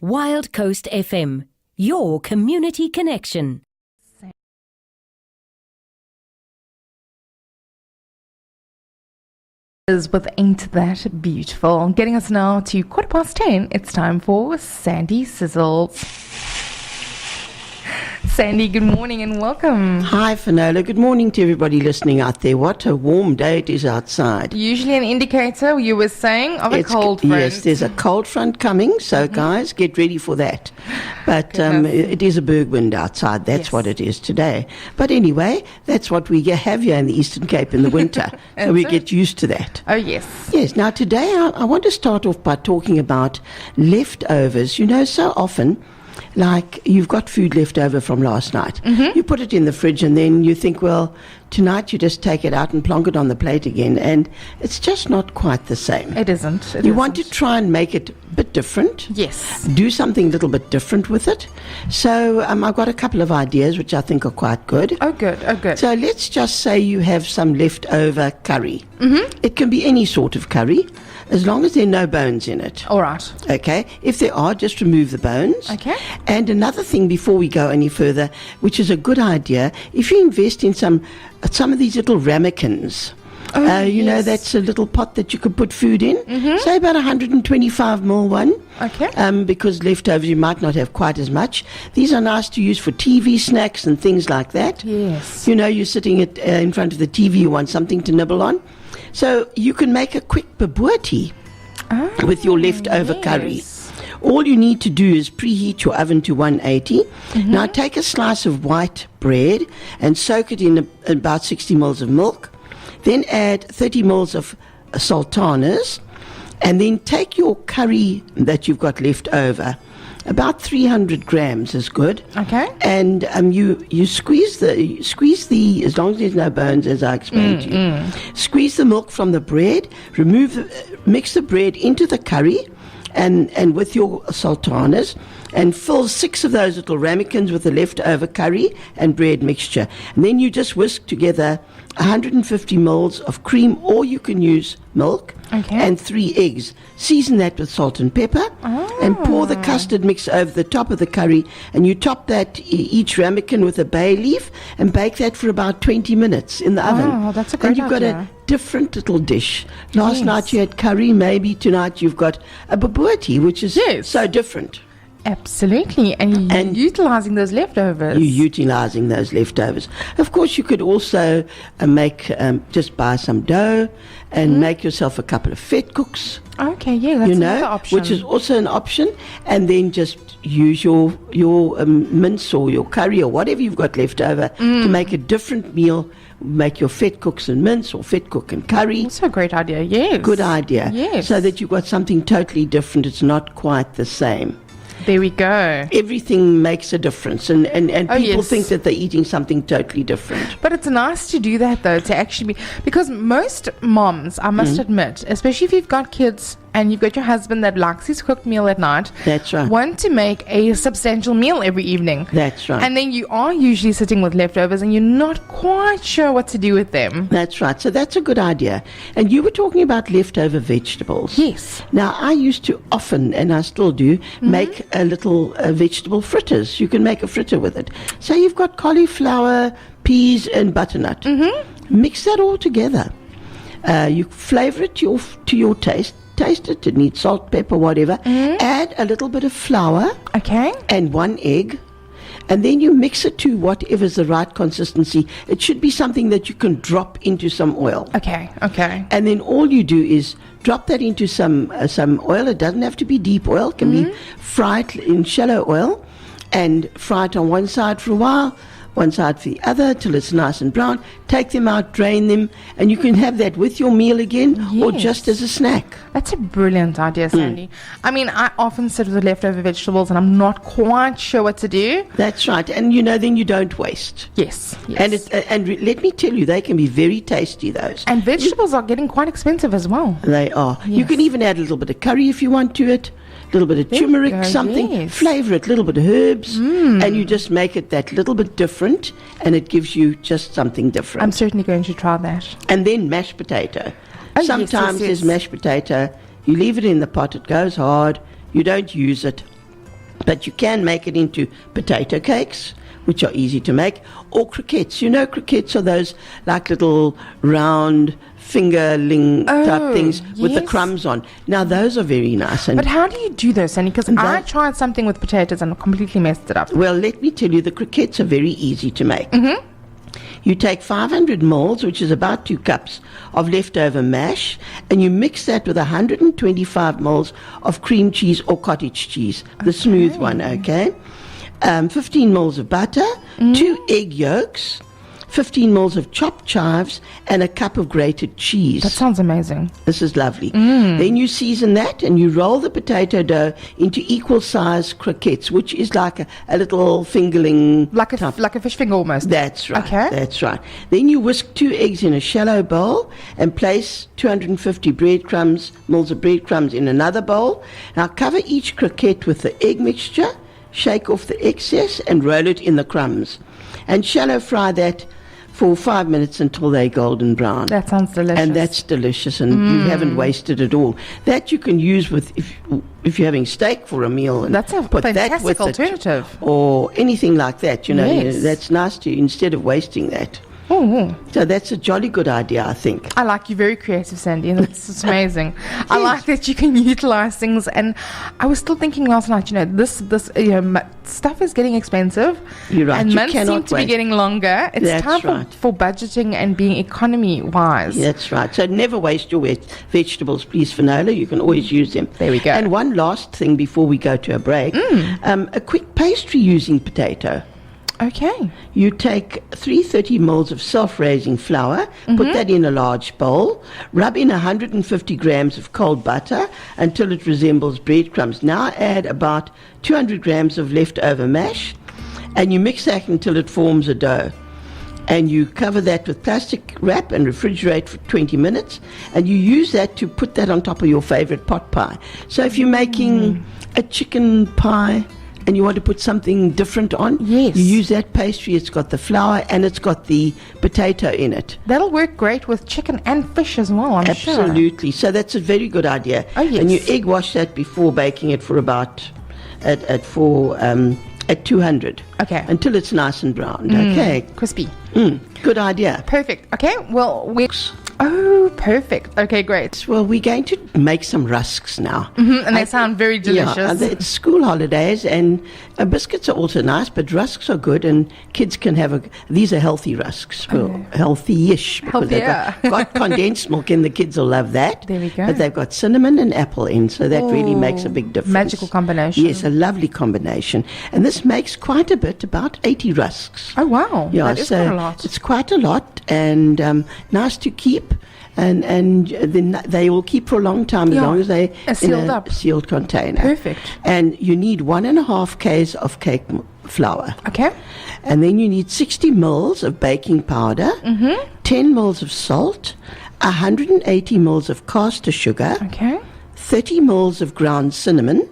Wild Coast FM, your community connection. With Ain't That Beautiful. Getting us now to 10:15. It's time for Sandy Sizzles. Sandy, good morning and welcome. Hi, Finola. Good morning to everybody listening out there. What a warm day it is outside. Usually an indicator, you were saying, of a cold front. Yes, there's a cold front coming, so guys, get ready for that. But it is a berg wind outside. That's what it is today. But anyway, that's what we have here in the Eastern Cape in the winter. So we get used to that. Oh, yes. Yes. Now, today I want to start off by talking about leftovers. You know, so often, like you've got food left over from last night. You put it in the fridge and then you think, well, tonight you just take it out and plonk it on the plate again, and it's just not quite the same. It isn't. You want to try and make it a bit different. Yes. Do something a little bit different with it. So I've got a couple of ideas which I think are quite good. Oh, good. Oh, good. So let's just say you have some leftover curry. It can be any sort of curry, as long as there are no bones in it. All right. Okay. If there are, just remove the bones. Okay. And another thing before we go any further, which is a good idea, if you invest in some of these little ramekins. You know, that's a little pot that you could put food in. Say about 125 ml one. Okay. Because leftovers you might not have quite as much. These are nice to use for TV snacks and things like that. Yes. You know, you're sitting in front of the TV, you want something to nibble on. So you can make a quick bobotie with your leftover curry. All you need to do is preheat your oven to 180. Now take a slice of white bread and soak it in about 60 ml of milk. Then add 30 ml of sultanas, and then take your curry that you've got left over. About 300 grams is good. Okay. And you squeeze the, as long as there's no bones, as I explained to you. Squeeze the milk from the bread, mix the bread into the curry, and with your sultanas, and fill 6 of those little ramekins with the leftover curry and bread mixture. And then you just whisk together 150 ml of cream, or you can use milk, and 3 eggs. Season that with salt and pepper, and pour the custard mix over the top of the curry, and you top that each ramekin with a bay leaf, and bake that for about 20 minutes in the oven. Oh, that's a great idea. And you've got a different little dish. Last night you had curry, maybe tonight you've got a bobotie, which is so different. Absolutely. And you're utilizing those leftovers. You're utilizing those leftovers. Of course, you could also just buy some dough and make yourself a couple of vetkoeks. Okay, yeah, that's another option. Which is also an option. And then just use your mince or your curry or whatever you've got left over to make a different meal. Make your vetkoeks and mince, or vetkoek and curry. That's a great idea, yes. Good idea. Yes. So that you've got something totally different. It's not quite the same. There we go. Everything makes a difference, and people think that they're eating something totally different. But it's nice to do that, though, to actually be, because most moms, I must admit, especially if you've got kids and you've got your husband that likes his cooked meal at night, that's right, want to make a substantial meal every evening. That's right. And then you are usually sitting with leftovers and you're not quite sure what to do with them. That's right. So that's a good idea. And you were talking about leftover vegetables. Yes. Now, I used to often, and I still do, make a little vegetable fritters. You can make a fritter with it. So you've got cauliflower, peas, and butternut. Mix that all together. You flavor it to your taste. Taste it. It needs salt, pepper, whatever. Add a little bit of flour. Okay. And 1 egg. And then you mix it to whatever's the right consistency. It should be something that you can drop into some oil. Okay. And then all you do is drop that into some oil. It doesn't have to be deep oil. It can be fried in shallow oil, and fry it on one side for a while, one side for the other till it's nice and brown. Take them out, drain them, and you can have that with your meal again, or just as a snack. That's a brilliant idea, Sandy. I mean, I often sit with leftover vegetables and I'm not quite sure what to do. That's right. And then you don't waste. Yes. And let me tell you, they can be very tasty, those. And vegetables are getting quite expensive as well. They are. Yes. You can even add a little bit of curry if you want to it. A little bit of turmeric, something, flavor it, a little bit of herbs, and you just make it that little bit different, and it gives you just something different. I'm certainly going to try that. And then mashed potato. Sometimes there's mashed potato. You leave it in the pot, it goes hard, you don't use it. But you can make it into potato cakes, which are easy to make, or croquettes. You know, croquettes are those like little round fingerling type things with the yes. crumbs on. Now, those are very nice. And But how do you do this, Sandy? Because I tried something with potatoes and completely messed it up. well, let me tell you, the croquettes are very easy to make. You take 500 mils, which is about 2 cups of leftover mash, and you mix that with 125 mils of cream cheese or cottage cheese, the smooth one, okay? 15 mils of butter, 2 egg yolks, 15 mils of chopped chives, and a cup of grated cheese. That sounds amazing. This is lovely. Then you season that and you roll the potato dough into equal size croquettes, which is like a little fingerling. Like a type. fish finger almost. That's right. Okay. That's right. Then you whisk 2 eggs in a shallow bowl and place 250 mils of breadcrumbs in another bowl. Now cover each croquette with the egg mixture, shake off the excess and roll it in the crumbs. And shallow fry that for 5 minutes until they're golden brown. That sounds delicious. And that's delicious, and you haven't wasted it all. That you can use with if you're having steak for a meal. And That's a put that fantastic with alternative. it, or anything like that. You know, Yes. that's nice to instead of wasting that. Oh, So that's a jolly good idea, I think. I like you. Very creative, Sandy, and it's amazing. I like that you can utilize things. And I was still thinking last night, this stuff is getting expensive. You're right. And You months seem cannot to be wait. getting longer. It's That's time right. for budgeting and being economy wise. That's right. So never waste your vegetables, please, Finola. You can always use them. There we go. And one last thing before we go to a break. A quick pastry using potato. Okay. You take 330 mils of self-raising flour, put that in a large bowl, rub in 150 grams of cold butter until it resembles breadcrumbs. Now add about 200 grams of leftover mash, and you mix that until it forms a dough. And you cover that with plastic wrap and refrigerate for 20 minutes, and you use that to put that on top of your favorite pot pie. So if you're making a chicken pie, and you want to put something different on, Yes. you use that pastry. It's got the flour and it's got the potato in it. That'll work great with chicken and fish as well, I'm sure. Absolutely. So that's a very good idea. Oh, yes. And you egg wash that before baking it for about at 200. Okay. Until it's nice and browned. Okay. Crispy. Good idea. Perfect. Okay, well, oh, perfect. Okay, great. Well, we're going to make some rusks now. And they sound very delicious. Yeah, it's school holidays, and biscuits are also nice, but rusks are good, and kids can have these are healthy rusks. Well, healthy-ish. Because they've got condensed milk in, the kids will love that. There we go. But they've got cinnamon and apple in, so that really makes a big difference. Magical combination. Yes, a lovely combination. And this makes quite a bit, about 80 rusks. Oh, wow. Yeah, That is so quite a lot. it's quite a lot, and nice to keep. And then they will keep for a long time as long as they sealed in a up. sealed container. Perfect. And you need 1.5 kgs of cake flour. Okay. And then you need 60 mils of baking powder, 10 mils of salt, 180 mils of caster sugar, Okay. 30 mils of ground cinnamon.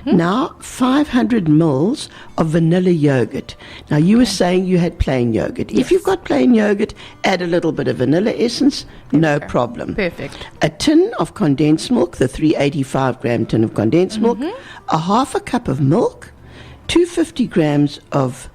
Now 500 mils of vanilla yogurt. Now you were saying you had plain yogurt. Yes. If you've got plain yogurt, add a little bit of vanilla essence, no problem. Perfect. A tin of condensed milk, the 385 gram tin of condensed milk, a half a cup of milk, 250 grams of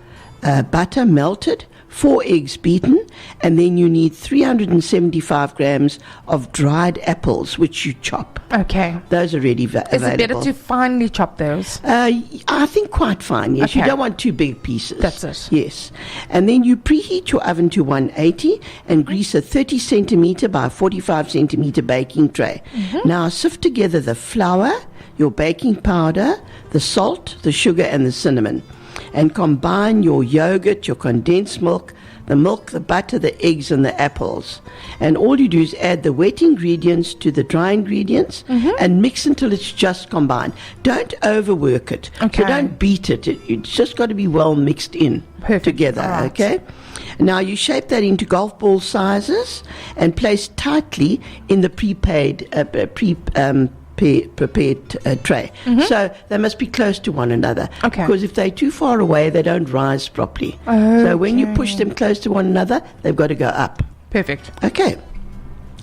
butter melted, 4 eggs beaten, and then you need 375 grams of dried apples, which you chop. Okay. Those are ready Is available. it better to finely chop those? I think quite fine, yes. You Okay. don't want too big pieces. That's it. Yes. And then you preheat your oven to 180 and grease a 30 centimeter by 45 centimeter baking tray. Now sift together the flour, your baking powder, the salt, the sugar, and the cinnamon. And combine your yogurt, your condensed milk, the butter, the eggs, and the apples. And all you do is add the wet ingredients to the dry ingredients and mix until it's just combined. Don't overwork it. Okay. So don't beat it. It's just got to be well mixed in together, All right. okay? Now you shape that into golf ball sizes and place tightly in the prepared tray. So they must be close to one another. Okay. Because if they're too far away, they don't rise properly. So when you push them close to one another, they've got to go up. Perfect. Okay.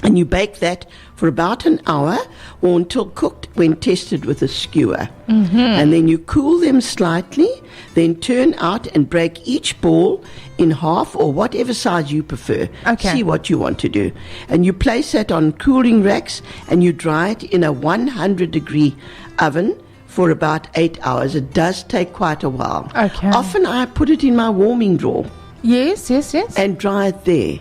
And you bake that for about an hour or until cooked when tested with a skewer. And then you cool them slightly, then turn out and break each ball in half or whatever size you prefer. Okay. See what you want to do. And you place that on cooling racks and you dry it in a 100-degree oven for about 8 hours. It does take quite a while. Okay. Often I put it in my warming drawer Yes. and dry it there.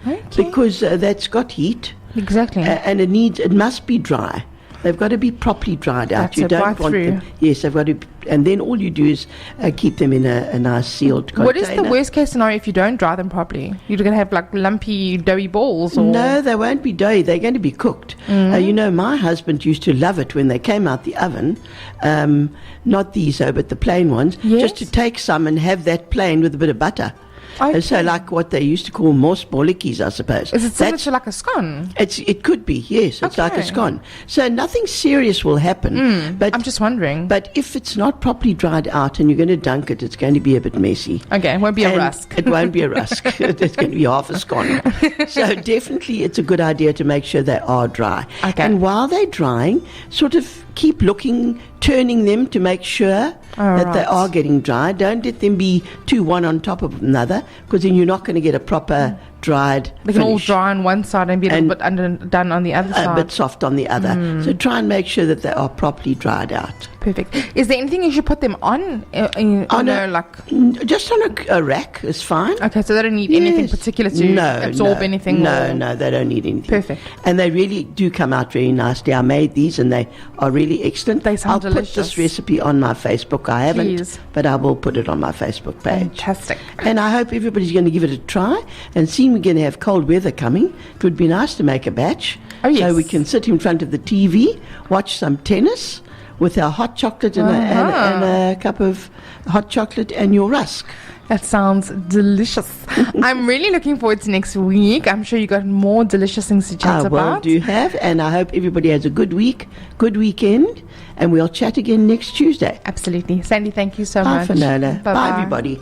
Okay. Because that's got heat, Exactly. and it must be dry. They've got to be properly dried out. That's it, right through. Yes, they've got to. And then all you do is keep them in a nice sealed container. What is the worst case scenario if you don't dry them properly? You're going to have like lumpy, doughy balls? Or? No, they won't be doughy. They're going to be cooked. My husband used to love it when they came out the oven. Not these, though, but the plain ones. Yes. Just to take some and have that plain with a bit of butter. Okay. So like what they used to call mos bolletjies, I suppose. Is it similar to like a scone? It could be, yes. It's like a Okay. scone. So nothing serious will happen. But I'm just wondering. But if it's not properly dried out and you're going to dunk it, it's going to be a bit messy. Okay, it won't be a And rusk. It won't be a rusk. It's going to be half a scone. So definitely it's a good idea to make sure they are dry. Okay. And while they're drying, sort of keep looking, turning them to make sure that they right. are getting dry. Don't let them be too one on top of another, because then you're not going to get a proper dried They can all finish. dry on one side and be a little bit done on the other A side. bit soft on the other. So try and make sure that they are properly dried out. Perfect. Is there anything you should put them on? Just on a rack is fine. Okay, so they don't need anything Yes. particular to absorb anything? No, they don't need anything. Perfect. And they really do come out very nicely. I made these and they are really excellent. They sound I'll delicious. put this recipe on my Facebook. I haven't, Please. but I will put it on my Facebook page. Fantastic. And I hope everybody's going to give it a try. And seeing we're going to have cold weather coming, it would be nice to make a batch. Oh, yes. So we can sit in front of the TV, watch some tennis with our hot chocolate and a cup of hot chocolate and your rusk. That sounds delicious. I'm really looking forward to next week. I'm sure you got more delicious things to chat I will about. do have, and I hope everybody has a good week, good weekend, and we'll chat again next Tuesday. Absolutely. Sandy, thank you so Bye, much. Finola. Bye, Bye-bye. everybody.